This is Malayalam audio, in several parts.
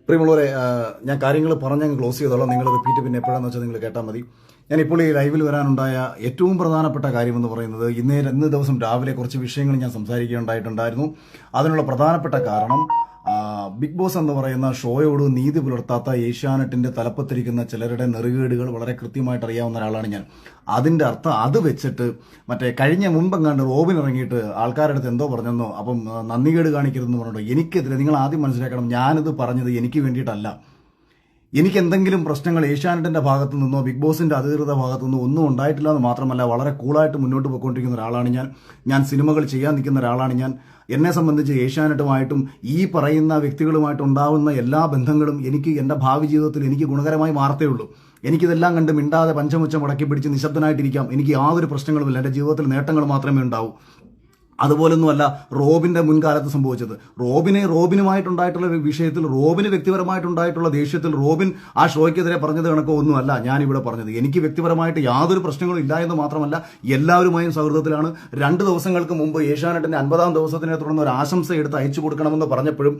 പ്രിയമുള്ളവരെ, ഞാൻ കാര്യങ്ങൾ പറഞ്ഞങ്ങ് ക്ലോസ് ചെയ്തോളാം. നിങ്ങൾ റിപ്പീറ്റ് പിന്നെ എപ്പോഴാണെന്ന് വെച്ചാൽ നിങ്ങൾ കേട്ടാൽ മതി. ഞാനിപ്പോൾ ഈ ലൈവിൽ വരാനുണ്ടായ ഏറ്റവും പ്രധാനപ്പെട്ട കാര്യമെന്ന് പറയുന്നത് ഇന്ന് ദിവസം രാവിലെ കുറച്ച് വിഷയങ്ങൾ ഞാൻ സംസാരിക്കുകയുണ്ടായിട്ടുണ്ടായിരുന്നു. അതിനുള്ള പ്രധാനപ്പെട്ട കാരണം ബിഗ് ബോസ് എന്ന് പറയുന്ന ഷോയോട് നീതി പുലർത്താത്ത ഏഷ്യാനെറ്റിന്റെ തലപ്പത്തിരിക്കുന്ന ചിലരുടെ നെറുകേടുകൾ വളരെ കൃത്യമായിട്ട് അറിയാവുന്ന ഒരാളാണ് ഞാൻ. അതിന്റെ അർത്ഥം അത് വെച്ചിട്ട് കഴിഞ്ഞ മുമ്പെങ്ങാണ്ട് റോബിൻ ഇറങ്ങിയിട്ട് ആൾക്കാരുടെ അടുത്ത് എന്തോ പറഞ്ഞെന്നോ, അപ്പം നന്ദികേട് കാണിക്കരുതെന്ന് പറഞ്ഞിട്ടോ എനിക്കെതിരെ നിങ്ങൾ ആദ്യം മനസ്സിലാക്കണം, ഞാനിത് പറഞ്ഞത് എനിക്ക് വേണ്ടിയിട്ടല്ല. എനിക്ക് എന്തെങ്കിലും പ്രശ്നങ്ങൾ ഏഷ്യാനെറ്റിന്റെ ഭാഗത്തു നിന്നോ ബിഗ് ബോസിന്റെ അധികൃത ഭാഗത്തു നിന്നോ ഒന്നും ഉണ്ടായിട്ടില്ല എന്ന് മാത്രമല്ല, വളരെ കൂളായിട്ട് മുന്നോട്ട് പോയിക്കൊണ്ടിരിക്കുന്ന ഒരാളാണ് ഞാൻ സിനിമകൾ ചെയ്യാൻ നിൽക്കുന്ന ഒരാളാണ് ഞാൻ. എന്നെ സംബന്ധിച്ച് ഏഷ്യാനെറ്റുമായിട്ടും ഈ പറയുന്ന വ്യക്തികളുമായിട്ട് ഉണ്ടാവുന്ന എല്ലാ ബന്ധങ്ങളും എനിക്ക് എൻ്റെ ഭാവി ജീവിതത്തിൽ എനിക്ക് ഗുണകരമായി മാറത്തേ ഉള്ളൂ. എനിക്കിതെല്ലാം കണ്ട് മിണ്ടാതെ പഞ്ചമുച്ചം മുടക്കി പിടിച്ച് നിശബ്ദനായിട്ടിരിക്കാം. എനിക്ക് യാതൊരു പ്രശ്നങ്ങളുമില്ല. എൻ്റെ ജീവിതത്തിൽ നേട്ടങ്ങൾ മാത്രമേ ഉണ്ടാവൂ. അതുപോലൊന്നുമല്ല റോബിന്റെ മുൻകാലത്ത് സംഭവിച്ചത്. റോബിനുമായിട്ടുണ്ടായിട്ടുള്ള ഒരു വിഷയത്തിൽ, റോബിന് വ്യക്തിപരമായിട്ടുണ്ടായിട്ടുള്ള ദേഷ്യത്തിൽ റോബിൻ ആ ഷോയ്ക്കെതിരെ പറഞ്ഞത് കണക്കോ ഒന്നുമല്ല ഞാനിവിടെ പറഞ്ഞത്. എനിക്ക് വ്യക്തിപരമായിട്ട് യാതൊരു പ്രശ്നങ്ങളും ഇല്ല എന്ന് മാത്രമല്ല, എല്ലാവരുമായും സൗഹൃദത്തിലാണ്. 2 ദിവസങ്ങൾക്ക് മുമ്പ് ഏഷ്യാനെറ്റിന്റെ 50-ാം ദിവസത്തിനെ തുടർന്ന് ഒരു ആശംസ എടുത്ത് അയച്ചു കൊടുക്കണമെന്ന് പറഞ്ഞപ്പോഴും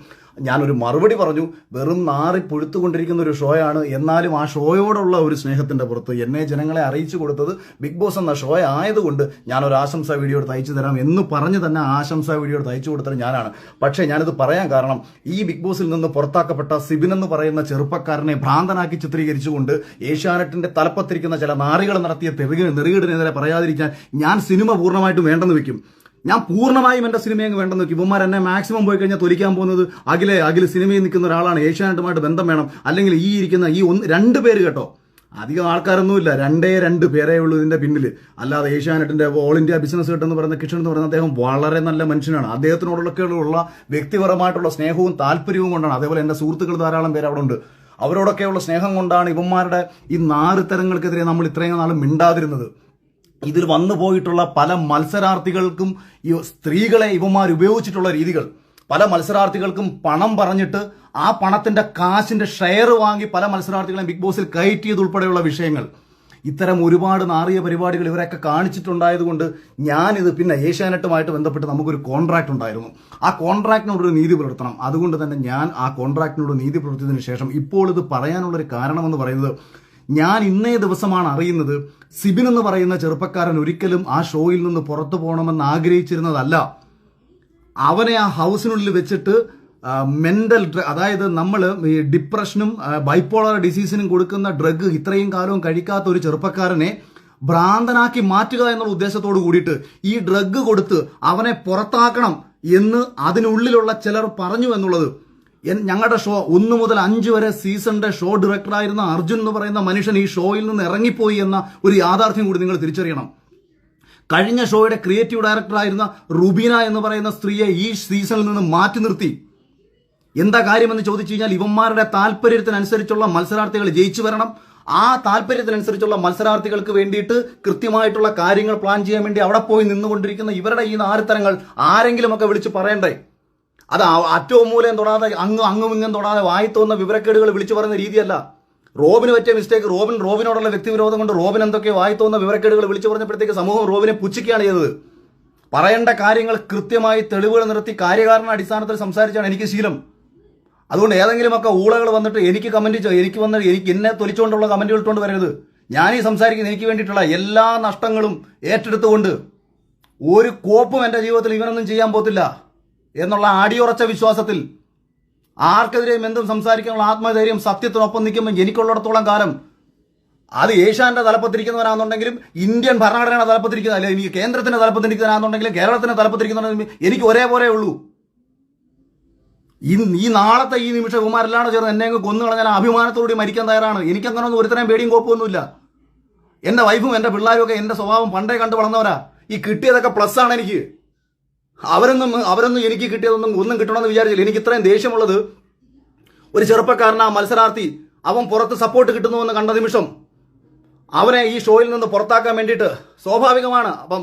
ഞാനൊരു മറുപടി പറഞ്ഞു. വെറും നാറി പൊഴുത്തുകൊണ്ടിരിക്കുന്ന ഒരു ഷോയാണ്. എന്നാലും ആ ഷോയോടുള്ള ഒരു സ്നേഹത്തിന്റെ പുറത്ത് എന്നെ ജനങ്ങളെ അറിയിച്ചു കൊടുത്തത് ബിഗ് ബോസ് എന്ന ഷോ ആയതുകൊണ്ട് ഞാനൊരു ആശംസ വീഡിയോ എടുത്ത് അയച്ചു തരാം എന്ന് പറഞ്ഞു തന്നെ ആശംസാ വീഡിയോ തയ്ച്ചു കൊടുത്തത് ഞാനാണ്. പക്ഷേ ഞാനിത് പറയാൻ കാരണം, ഈ ബിഗ് ബോസിൽ നിന്ന് പുറത്താക്കപ്പെട്ട സിബിൻ എന്ന് പറയുന്ന ചെറുപ്പക്കാരനെ ഭ്രാന്തനാക്കി ചിത്രീകരിച്ചുകൊണ്ട് ഏഷ്യാനെറ്റിന്റെ തലപ്പത്തിരിക്കുന്ന ചില നാറികൾ നടത്തിയ നെറുകേടിനെതിരെ പറയാതിരിക്കാൻ ഞാൻ സിനിമ പൂർണ്ണമായിട്ടും വേണ്ടെന്ന് വെക്കും. ഞാൻ പൂർണ്ണമായും എന്റെ സിനിമയങ്ങ് വേണ്ടെന്ന് വെക്കും. ഇവന്മാർ എന്നെ മാക്സിമം പോയി കഴിഞ്ഞാൽ തൊലിക്കാൻ പോകുന്നത് അഖിലെ സിനിമയിൽ നിൽക്കുന്ന ഒരാളാണ്, ഏഷ്യാനെറ്റുമായിട്ട് ബന്ധം വേണം, അല്ലെങ്കിൽ ഈ ഇരിക്കുന്ന ഈ 2 പേര് കേട്ടോ, അധികം ആൾക്കാരൊന്നുമില്ല, 2 പേരേ ഉള്ളൂ ഇതിന്റെ പിന്നിൽ. അല്ലാതെ ഏഷ്യാനെറ്റിന്റെ ഓൾ ഇന്ത്യ ബിസിനസ് ഹെഡ് എന്ന് പറയുന്ന കിഷൻ എന്ന് പറയുന്ന അദ്ദേഹം വളരെ നല്ല മനുഷ്യനാണ്. അദ്ദേഹത്തിനോടൊക്കെയുള്ള വ്യക്തിപരമായിട്ടുള്ള സ്നേഹവും താല്പര്യവും കൊണ്ടാണ്. അതേപോലെ എന്റെ സുഹൃത്തുക്കൾ ധാരാളം പേര് അവിടെ ഉണ്ട്. അവരോടൊക്കെയുള്ള സ്നേഹം കൊണ്ടാണ് ഇവന്മാരുടെ ഈ നാറിത്തരങ്ങൾക്കെതിരെ നമ്മൾ ഇത്രയും നാളും മിണ്ടാതിരുന്നത്. ഇതിൽ വന്നു പോയിട്ടുള്ള പല മത്സരാർത്ഥികൾക്കും ഈ സ്ത്രീകളെ ഇവന്മാർ ഉപയോഗിച്ചിട്ടുള്ള രീതികൾ, പല മത്സരാർത്ഥികൾക്കും പണം പറഞ്ഞിട്ട് ആ പണത്തിന്റെ കാശിന്റെ ഷെയർ വാങ്ങി പല മത്സരാർത്ഥികളെയും ബിഗ് ബോസിൽ കയറ്റിയതുൾപ്പെടെയുള്ള വിഷയങ്ങൾ, ഇത്തരം ഒരുപാട് നാറിയ പരിപാടികൾ ഇവരൊക്കെ കാണിച്ചിട്ടുണ്ടായതുകൊണ്ട് ഞാനിത് പിന്നെ ഏഷ്യാനെറ്റുമായിട്ട് ബന്ധപ്പെട്ട് നമുക്കൊരു കോൺട്രാക്ട് ഉണ്ടായിരുന്നു. ആ കോൺട്രാക്ടിനോടൊരു നീതി പുലർത്തണം. അതുകൊണ്ട് തന്നെ ഞാൻ ആ കോൺട്രാക്ടിനോട് നീതി പുലർത്തിയതിനു ശേഷം ഇപ്പോൾ ഇത് പറയാനുള്ളൊരു കാരണമെന്ന് പറയുന്നത്, ഞാൻ ഇന്നേ ദിവസമാണ് അറിയുന്നത് സിബിൻ എന്ന് പറയുന്ന ചെറുപ്പക്കാരൻ ഒരിക്കലും ആ ഷോയിൽ നിന്ന് പുറത്തു പോകണമെന്ന് ആഗ്രഹിച്ചിരുന്നതല്ല. അവനെ ആ ഹൗസിനുള്ളിൽ വെച്ചിട്ട് മെന്റൽ അതായത് നമ്മൾ ഈ ഡിപ്രഷനും ബൈപ്പോളർ ഡിസീസിനും കൊടുക്കുന്ന ഡ്രഗ് ഇത്രയും കാലവും കഴിക്കാത്ത ഒരു ചെറുപ്പക്കാരനെ ഭ്രാന്തനാക്കി മാറ്റുക എന്നുള്ള ഉദ്ദേശത്തോട് കൂടിയിട്ട് ഈ ഡ്രഗ് കൊടുത്ത് അവനെ പുറത്താക്കണം എന്ന് അതിനുള്ളിലുള്ള ചിലർ പറഞ്ഞു എന്നുള്ളത്, ഞങ്ങളുടെ ഷോ 1 മുതൽ 5 വരെ സീസണിന്റെ ഷോ ഡയറക്ടറായിരുന്ന അർജുൻ എന്ന് പറയുന്ന മനുഷ്യൻ ഈ ഷോയിൽ നിന്ന് ഇറങ്ങിപ്പോയി എന്ന ഒരു യാഥാർത്ഥ്യം കൂടി നിങ്ങൾ തിരിച്ചറിയണം. കഴിഞ്ഞ ഷോയുടെ ക്രിയേറ്റീവ് ഡയറക്ടറായിരുന്ന റുബീന എന്ന് പറയുന്ന സ്ത്രീയെ ഈ സീസണിൽ നിന്ന് മാറ്റി നിർത്തി. എന്താ കാര്യമെന്ന് ചോദിച്ചു കഴിഞ്ഞാൽ, ഇവന്മാരുടെ താല്പര്യത്തിനനുസരിച്ചുള്ള മത്സരാർത്ഥികൾ ജയിച്ചു വരണം. ആ താല്പര്യത്തിനനുസരിച്ചുള്ള മത്സരാർത്ഥികൾക്ക് വേണ്ടിയിട്ട് കൃത്യമായിട്ടുള്ള കാര്യങ്ങൾ പ്ലാൻ ചെയ്യാൻ വേണ്ടി അവിടെ പോയി നിന്നുകൊണ്ടിരിക്കുന്ന ഇവരുടെ ഈ നാരിത്തരങ്ങൾ ആരെങ്കിലുമൊക്കെ വിളിച്ച് പറയണ്ടേ? അത് അറ്റവും മൂലം തൊടാതെ അങ്ങും ഇങ്ങും തൊടാതെ വായി തോന്നുന്ന വിവരക്കേടുകൾ വിളിച്ചു പറയുന്ന രീതിയല്ല. റോബിന് പറ്റിയ മിസ്റ്റേക്ക്, റോബിനോടുള്ള വ്യക്തിവിരോധം കൊണ്ട് റോബിൻ എന്തൊക്കെ വായി തോന്നുന്ന വിവരക്കേടുകൾ വിളിച്ചു പറഞ്ഞപ്പോഴത്തേക്ക് സമൂഹം റോബിനെ പുച്ഛിക്കുകയാണ് ചെയ്തത്. പറയേണ്ട കാര്യങ്ങൾ കൃത്യമായി തെളിവുകൾ നിർത്തി കാര്യകാരണ അടിസ്ഥാനത്തിൽ സംസാരിച്ചാണ് എനിക്ക് ശീലം. അതുകൊണ്ട് ഏതെങ്കിലുമൊക്കെ ഊളകൾ വന്നിട്ട് എനിക്ക് എന്നെ തൊലിച്ചുകൊണ്ടുള്ള കമന്റുകൾ ഇട്ടുകൊണ്ട് വരരുത്. ഞാനീ സംസാരിക്കുന്നത് എനിക്ക് വേണ്ടിയിട്ടുള്ള എല്ലാ നഷ്ടങ്ങളും ഏറ്റെടുത്തുകൊണ്ട് ഒരു കോപ്പും എന്റെ ജീവിതത്തിൽ ഇവനൊന്നും ചെയ്യാൻ പോത്തില്ല എന്നുള്ള അടിയുറച്ച വിശ്വാസത്തിൽ ആർക്കെതിരെയും എന്തും സംസാരിക്കാനുള്ള ആത്മധൈര്യം സത്യത്തിനൊപ്പം നിൽക്കുമ്പോൾ എനിക്കുള്ളിടത്തോളം കാലം അത് ഏഷ്യാന്റെ തലപ്പത്തിരിക്കുന്നവരാണെന്നുണ്ടെങ്കിലും ഇന്ത്യൻ ഭരണഘടനയുടെ തലപ്പത്തിരിക്കുന്ന, അല്ലെങ്കിൽ എനിക്ക് കേന്ദ്രത്തിന്റെ തലപ്പത്തിരിക്കുന്നവരാണെന്നുണ്ടെങ്കിലും കേരളത്തിന്റെ തലപ്പത്തിരിക്കുന്നവരാണെങ്കിലും എനിക്ക് ഒരേപോലെ ഉള്ളൂ. ഈ നാളത്തെ ഈ നിമിഷം കുമാരെല്ലാം ചേർന്ന് എന്നെ അങ്ങ് കൊന്നു കളഞ്ഞാൽ അഭിമാനത്തോടുകൂടി മരിക്കാൻ തയ്യാറാണ്. എനിക്കങ്ങനൊന്നും ഒരുത്തരം പേടിയും കോപ്പൊന്നുമില്ല. എന്റെ വൈഫും എന്റെ പിള്ളേരും ഒക്കെ എന്റെ സ്വഭാവം പണ്ടേ കണ്ടു വളർന്നവരാ. ഈ കിട്ടിയതൊക്കെ പ്ലസ് ആണ് എനിക്ക്. അവരൊന്നും എനിക്ക് കിട്ടിയതൊന്നും ഒന്നും കിട്ടണമെന്ന് വിചാരിച്ചില്ല. എനിക്ക് ഇത്രയും ദേഷ്യമുള്ളത് ഒരു ചെറുപ്പക്കാരൻ, ആ മത്സരാർത്ഥി, അവൻ പുറത്ത് സപ്പോർട്ട് കിട്ടുന്നുവെന്ന് കണ്ട നിമിഷം അവനെ ഈ ഷോയിൽ നിന്ന് പുറത്താക്കാൻ വേണ്ടിയിട്ട് സ്വാഭാവികമാണ്. അപ്പം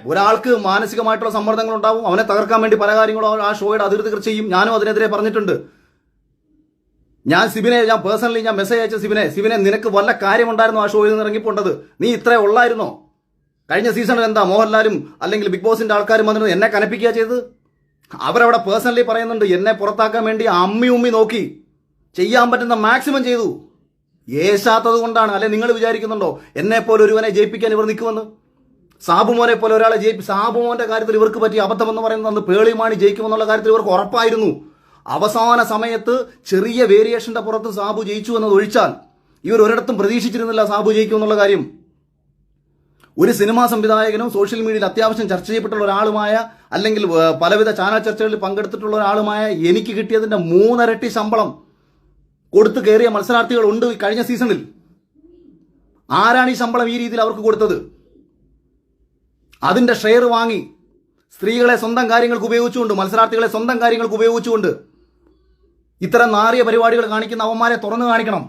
ഒരാൾക്ക് മാനസികമായിട്ടുള്ള സമ്മർദ്ദങ്ങൾ ഉണ്ടാവും. അവനെ തകർക്കാൻ വേണ്ടി പല കാര്യങ്ങളും ആ ഷോയുടെ അധികൃതർ ചെയ്യും. ഞാനും അതിനെതിരെ പറഞ്ഞിട്ടുണ്ട്. ഞാൻ പേഴ്സണലി മെസ്സേജ് അയച്ച സിബിനെ നിനക്ക് വല്ല കാര്യമുണ്ടായിരുന്നു ആ ഷോയിൽ നിന്ന് ഇറങ്ങിപ്പോണ്ടത്? നീ ഇത്രേ ഉള്ളായിരുന്നോ? കഴിഞ്ഞ സീസണിൽ എന്താ മോഹൻലാലും അല്ലെങ്കിൽ ബിഗ് ബോസിന്റെ ആൾക്കാരും വന്നിട്ട് എന്നെ കനപ്പിക്കുക ചെയ്തത്? അവരവിടെ പേഴ്സണലി പറയുന്നുണ്ട്, എന്നെ പുറത്താക്കാൻ വേണ്ടി അമ്മി നോക്കി ചെയ്യാൻ പറ്റുന്ന മാക്സിമം ചെയ്തു. ഏശാത്തത് കൊണ്ടാണ്. അല്ലെ നിങ്ങൾ വിചാരിക്കുന്നുണ്ടോ എന്നെ പോലെ ഒരുവനെ ജയിപ്പിക്കാൻ ഇവർ നിൽക്കുമെന്ന്? സാബുമോനെ പോലെ ഒരാളെ സാബുമോന്റെ കാര്യത്തിൽ ഇവർക്ക് പറ്റിയ അബദ്ധം എന്ന് പറയുന്നത് അന്ന് പേളിമാണി ജയിക്കുമെന്നുള്ള കാര്യത്തിൽ ഇവർക്ക് ഉറപ്പായിരുന്നു. അവസാന സമയത്ത് ചെറിയ വേരിയേഷന്റെ പുറത്ത് സാബു ജയിച്ചു എന്നത് ഒഴിച്ചാൽ ഇവർ ഒരിടത്തും പ്രതീക്ഷിച്ചിരുന്നില്ല സാബു ജയിക്കുമെന്നുള്ള കാര്യം. ഒരു സിനിമാ സംവിധായകനും സോഷ്യൽ മീഡിയയിൽ അത്യാവശ്യം ചർച്ച ചെയ്യപ്പെട്ടുള്ള ഒരാളുമായ, അല്ലെങ്കിൽ പലവിധ ചാനൽ ചർച്ചകളിൽ പങ്കെടുത്തിട്ടുള്ള ഒരാളുമായ എനിക്ക് കിട്ടിയതിന്റെ 3 ഇരട്ടി ശമ്പളം കൊടുത്തു കയറിയ മത്സരാർത്ഥികൾ ഉണ്ട് കഴിഞ്ഞ സീസണിൽ. ആരാണ് ഈ ശമ്പളം ഈ രീതിയിൽ അവർക്ക് കൊടുത്തത്? അതിന്റെ ഷെയർ വാങ്ങി സ്ത്രീകളെ സ്വന്തം കാര്യങ്ങൾക്ക് ഉപയോഗിച്ചുകൊണ്ട്, മത്സരാർത്ഥികളെ സ്വന്തം കാര്യങ്ങൾക്ക് ഉപയോഗിച്ചുകൊണ്ട് ഇത്തരം നാറിയ പരിപാടികൾ കാണിക്കുന്ന അവന്മാരെ തുറന്നു കാണിക്കണം.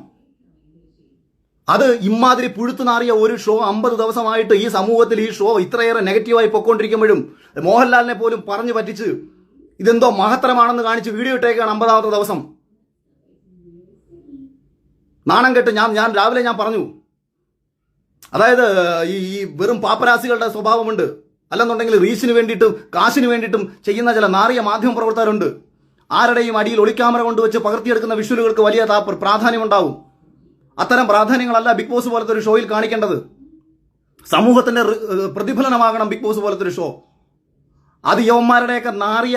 അത് ഇമാതിരി പുഴുത്തു നാറിയ ഒരു ഷോ 50 ദിവസമായിട്ട് ഈ സമൂഹത്തിൽ ഈ ഷോ ഇത്രയേറെ നെഗറ്റീവായി പൊക്കോണ്ടിരിക്കുമ്പോഴും മോഹൻലാലിനെ പോലും പറഞ്ഞു പറ്റിച്ച് ഇതെന്തോ മഹത്തരമാണെന്ന് കാണിച്ച് വീഡിയോ ഇട്ടേക്കാണ് 50ാമത്തെ ദിവസം. നാണം കെട്ട് ഞാൻ രാവിലെ പറഞ്ഞു, അതായത് ഈ വെറും പാപ്പരാസികളുടെ സ്വഭാവമുണ്ട്, അല്ലെന്നുണ്ടെങ്കിൽ റീച്ചിന് വേണ്ടിയിട്ടും കാശിന് വേണ്ടിയിട്ടും ചെയ്യുന്ന ചില നാറിയ മാധ്യമ പ്രവർത്തകരുണ്ട്. ആരുടെയും അടിയിൽ ഒളിക്യാമറ കൊണ്ടുവച്ച് പകർത്തിയെടുക്കുന്ന വിഷ്വലുകൾക്ക് വലിയ പ്രാധാന്യമുണ്ടാവും. അത്തരം പ്രാധാന്യങ്ങളല്ല ബിഗ് ബോസ് പോലത്തെ ഒരു ഷോയിൽ കാണിക്കേണ്ടത്. സമൂഹത്തിന്റെ പ്രതിഫലനമാകണം ബിഗ് ബോസ് പോലത്തെ ഒരു ഷോ. അത് യവന്മാരുടെയൊക്കെ നാറിയ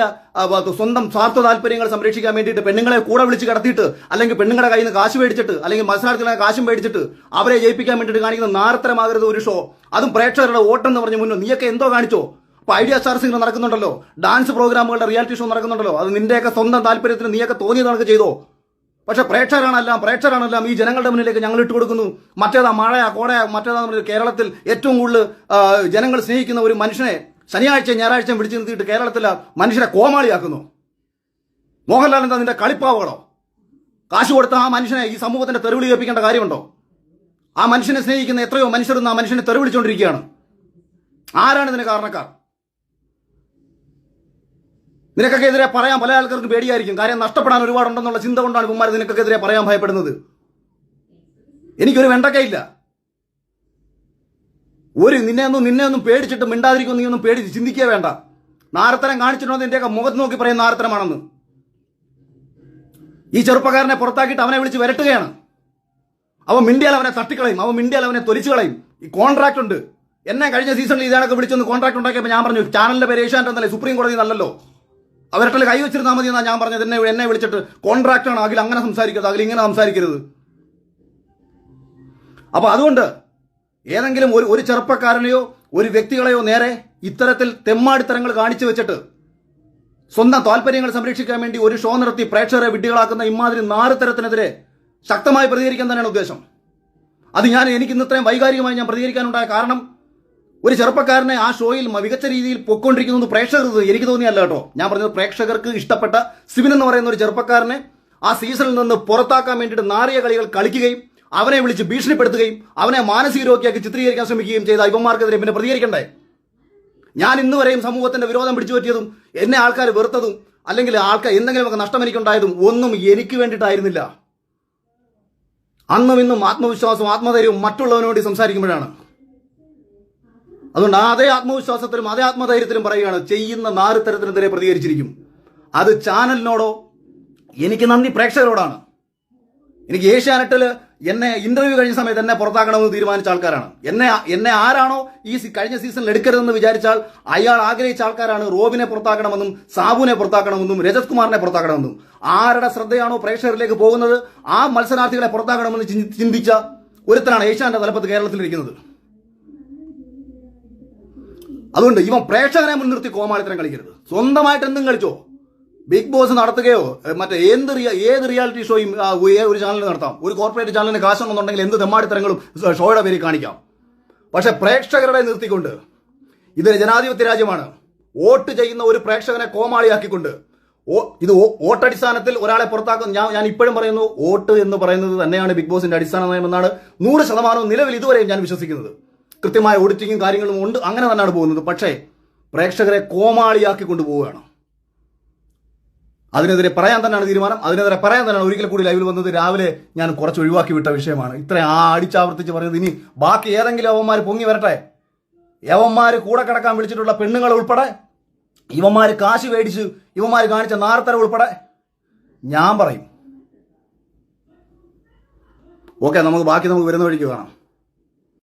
സ്വന്തം സ്വാർത്ഥ താല്പര്യങ്ങൾ സംരക്ഷിക്കാൻ വേണ്ടിയിട്ട് പെണ്ണുങ്ങളെ കൂടെ വിളിച്ച് കിടത്തിയിട്ട്, അല്ലെങ്കിൽ പെണ്ണുങ്ങളുടെ കയ്യിൽ നിന്ന് കാശ് മേടിച്ചിട്ട്, അല്ലെങ്കിൽ മത്സരാർത്ഥികളെ കാശും മേടിച്ചിട്ട് അവരെ ജയിപ്പിക്കാൻ വേണ്ടിയിട്ട് കാണിക്കുന്ന നാരത്തരമാകരുത് ഒരു ഷോ. അതും പ്രേക്ഷകരുടെ വോട്ടെന്ന് പറഞ്ഞ് മുന്നോ നീയൊക്കെ എന്തോ കാണിച്ചോ? അപ്പൊ ഐഡിയ സ്റ്റാർസ് ഇങ്ങനെ നടക്കുന്നുണ്ടല്ലോ, ഡാൻസ് പ്രോഗ്രാമുകളുടെ റിയാലിറ്റി ഷോ നടക്കുന്നുണ്ടല്ലോ, അത് നിന്റെയൊക്കെ സ്വന്തം താല്പര്യത്തിന് നീയൊക്കെ തോന്നിയത് കണക്ക് ചെയ്തോ. പക്ഷെ പ്രേക്ഷകരാണെല്ലാം ഈ ജനങ്ങളുടെ മുന്നിലേക്ക് ഞങ്ങൾ ഇട്ട് കൊടുക്കുന്നു. മറ്റേതാ മഴയാ കോടയാ മറ്റേതാ കേരളത്തിൽ ഏറ്റവും കൂടുതൽ ജനങ്ങൾ സ്നേഹിക്കുന്ന ഒരു മനുഷ്യനെ ശനിയാഴ്ച ഞായറാഴ്ചയും പിടിച്ചു നിർത്തിയിട്ട് കേരളത്തിൽ മനുഷ്യരെ കോമാളിയാക്കുന്നു. മോഹൻലാൽ എന്താ നിന്റെ കളിപ്പാവകളോ? കാശ് കൊടുത്ത ആ മനുഷ്യനെ ഈ സമൂഹത്തിന്റെ തെരുവിളി കേൾപ്പിക്കേണ്ട കാര്യമുണ്ടോ? ആ മനുഷ്യനെ സ്നേഹിക്കുന്ന എത്രയോ മനുഷ്യരെന്ന് ആ മനുഷ്യനെ തെരുവിളിച്ചുകൊണ്ടിരിക്കുകയാണ്. ആരാണ് ഇതിന് കാരണക്കാർ? നിനക്കൊക്കെ എതിരെ പറയാൻ പല ആൾക്കാർക്ക് പേടിയായിരിക്കും. കാര്യം നഷ്ടപ്പെടാൻ ഒരുപാടുണ്ടെന്നുള്ള ചിന്ത കൊണ്ടാണ് കുമാർ നിനക്കൊക്കെ എതിരെ പറയാൻ ഭയപ്പെടുന്നത്. എനിക്കൊരു വെണ്ടക്കയില്ല. നിന്നെ ഒന്നും പേടിച്ചിട്ട് മിണ്ടാതിരിക്കും, നീ ഒന്നും പേടിച്ച് ചിന്തിക്കുക വേണ്ട. നാരത്തരം കാണിച്ചിട്ടുണ്ടോ നിന്റെയൊക്കെ മുഖത്ത് നോക്കി പറയുന്ന നാരത്തരമാണെന്ന്. ഈ ചെറുപ്പക്കാരനെ പുറത്താക്കിയിട്ട് അവനെ വിളിച്ച് വരട്ടുകയാണ്. അവൻ മിണ്ടിയാൽ അവനെ തട്ടിക്കളയും, അവൻ മിണ്ടിയാൽ അവനെ തൊലിച്ചു കളയും. ഈ കോൺട്രാക്ട് ഉണ്ട്. എന്നെ കഴിഞ്ഞ സീസണിൽ ഇതാണൊക്കെ വിളിച്ചൊന്ന് കോൺട്രാക്ട് ഉണ്ടാക്കിയപ്പോൾ ഞാൻ പറഞ്ഞു, ചാനലിന്റെ പേര് ഏഷ്യാനെറ്റ് എന്നല്ലേ, സുപ്രീം കോടതി നല്ലല്ലോ, അവരുടെ കൈ വെച്ചിരുന്നാൽ മതി എന്നാണ് ഞാൻ പറഞ്ഞത്. എന്നെ വിളിച്ചിട്ട് കോൺട്രാക്ടാണ്, അഖിൽ അങ്ങനെ സംസാരിക്കരുത്, അഖിൽ ഇങ്ങനെ സംസാരിക്കരുത്. അപ്പൊ അതുകൊണ്ട് ഏതെങ്കിലും ഒരു ചെറുപ്പക്കാരനെയോ ഒരു വ്യക്തികളെയോ നേരെ ഇത്തരത്തിൽ തെമ്മാടിത്തരങ്ങൾ കാണിച്ചു വെച്ചിട്ട് സ്വന്തം താല്പര്യങ്ങൾ സംരക്ഷിക്കാൻ വേണ്ടി ഒരു ഷോ നടത്തി പ്രേക്ഷകരെ വിഡ്ഢികളാക്കുന്ന ഇമാതിരി നാരത്തരത്തിനെതിരെ ശക്തമായി പ്രതികരിക്കാൻ തന്നെയാണ് ഉദ്ദേശം. അത് എനിക്ക് ഇന്ന് ഇത്രയും വൈകാരികമായി ഞാൻ പ്രതികരിക്കാനുണ്ടായ കാരണം, ഒരു ചെറുപ്പക്കാരനെ ആ ഷോയിൽ മികച്ച രീതിയിൽ പൊയ്ക്കൊണ്ടിരിക്കുന്നത് പ്രേക്ഷകർക്ക് എനിക്ക് തോന്നിയല്ല കേട്ടോ. ഞാൻ പറഞ്ഞത് പ്രേക്ഷകർക്ക് ഇഷ്ടപ്പെട്ട സിബിൻ എന്ന് പറയുന്ന ഒരു ചെറുപ്പക്കാരനെ ആ സീസണിൽ നിന്ന് പുറത്താക്കാൻ വേണ്ടിയിട്ട് നാറിയ കളികൾ കളിക്കുകയും അവനെ വിളിച്ച് ഭീഷണിപ്പെടുത്തുകയും അവനെ മാനസിക രോഗിയാക്കി ചിത്രീകരിക്കാൻ ശ്രമിക്കുകയും ചെയ്ത ഇവന്മാർക്കെതിരെ പിന്നെ പ്രതികരിക്കണ്ടേ? ഞാൻ ഇന്ന് വരെയും സമൂഹത്തിന്റെ വിരോധം പിടിച്ചു പറ്റിയതും എന്നെ ആൾക്കാർ വെറുത്തതും അല്ലെങ്കിൽ എന്തെങ്കിലുമൊക്കെ നഷ്ടം എനിക്കുണ്ടായതും ഒന്നും എനിക്ക് വേണ്ടിയിട്ടായിരുന്നില്ല. അന്നും ഇന്നും ആത്മവിശ്വാസവും ആത്മധൈര്യവും മറ്റുള്ളവന് വേണ്ടി സംസാരിക്കുമ്പോഴാണ്. അതുകൊണ്ട് അതേ ആത്മവിശ്വാസത്തിലും അതേ ആത്മധൈര്യത്തിലും പറയുകയാണ്, ചെയ്യുന്ന നാരത്തരത്തിനെതിരെ പ്രതികരിച്ചിരിക്കും. അത് ചാനലിനോടോ എനിക്ക് നന്ദി പ്രേക്ഷകരോടാണ്. എനിക്ക് ഏഷ്യാനെറ്റിൽ എന്നെ ഇന്റർവ്യൂ കഴിഞ്ഞ സമയത്ത് എന്നെ പുറത്താക്കണമെന്ന് തീരുമാനിച്ച ആൾക്കാരാണ്. എന്നെ ആരാണോ ഈ കഴിഞ്ഞ സീസണിൽ എടുക്കരുതെന്ന് വിചാരിച്ചാൽ അയാൾ ആഗ്രഹിച്ച ആൾക്കാരാണ് റോബിനെ പുറത്താക്കണമെന്നും സാബുവിനെ പുറത്താക്കണമെന്നും രജത് കുമാറിനെ പുറത്താക്കണമെന്നും. ആരുടെ ശ്രദ്ധയാണോ പ്രേക്ഷകരിലേക്ക് പോകുന്നത് ആ മത്സരാർത്ഥികളെ പുറത്താക്കണമെന്ന് ചിന്തിച്ച ഒരുത്തനാണ് ഏഷ്യാനെറ്റ് തലപ്പത്ത് കേരളത്തിലിരിക്കുന്നത്. അതുകൊണ്ട് ഇവൻ പ്രേക്ഷകനെ മുൻനിർത്തി കോമാളിത്തരം കളിക്കരുത്. സ്വന്തമായിട്ട് എന്തും കളിച്ചോ. ബിഗ് ബോസ് നടത്തുകയോ മറ്റേ ഏത് റിയാലിറ്റി ഷോയും ഒരു ചാനലിൽ നടത്താം. ഒരു കോർപ്പറേറ്റ് ചാനലിന് കാശുണ്ടെന്നുണ്ടെങ്കിൽ എന്ത് തെമ്മാടിത്തരങ്ങളും ഷോയുടെ പേരിൽ കാണിക്കാം. പക്ഷെ പ്രേക്ഷകരുടെ നിർത്തിക്കൊണ്ട്, ഇതൊരു ജനാധിപത്യ രാജ്യമാണ്. വോട്ട് ചെയ്യുന്ന ഒരു പ്രേക്ഷകനെ കോമാളിയാക്കിക്കൊണ്ട് ഇത് വോട്ടടിസ്ഥാനത്തിൽ ഒരാളെ പുറത്താക്കും. ഞാൻ ഇപ്പോഴും പറയുന്നു, വോട്ട് എന്ന് പറയുന്നത് തന്നെയാണ് ബിഗ് ബോസിന്റെ അടിസ്ഥാന നയമെന്നാണ് 100% നിലവിൽ ഇതുവരെയും ഞാൻ വിശ്വസിക്കുന്നത്. കൃത്യമായ ഓഡിറ്റിങ്ങും കാര്യങ്ങളും ഉണ്ട്, അങ്ങനെ തന്നെയാണ് പോകുന്നത്. പക്ഷേ പ്രേക്ഷകരെ കോമാളിയാക്കി കൊണ്ടുപോവുകയാണ്. അതിനെതിരെ പറയാൻ തന്നെയാണ് തീരുമാനം. അതിനെതിരെ പറയാൻ തന്നെയാണ് ഒരിക്കൽ കൂടി ലൈവിൽ വന്നത്. രാവിലെ ഞാൻ കുറച്ച് ഒഴിവാക്കി വിട്ട വിഷയമാണ്. ഇത്ര അടിച്ചാവർത്തിച്ച് പറയുന്നത്. ഇനി ബാക്കി ഏതെങ്കിലും യവന്മാർ പൊങ്ങി വരട്ടെ. യവന്മാർ കൂടെ കിടക്കാൻ വിളിച്ചിട്ടുള്ള പെണ്ണുങ്ങൾ ഉൾപ്പെടെ, ഇവന്മാർ കാശ് മേടിച്ച് ഇവന്മാർ കാണിച്ച നാർത്തര ഉൾപ്പെടെ ഞാൻ പറയും. ഓക്കെ, നമുക്ക് ബാക്കി വരുന്ന വഴിക്ക് കാണാം.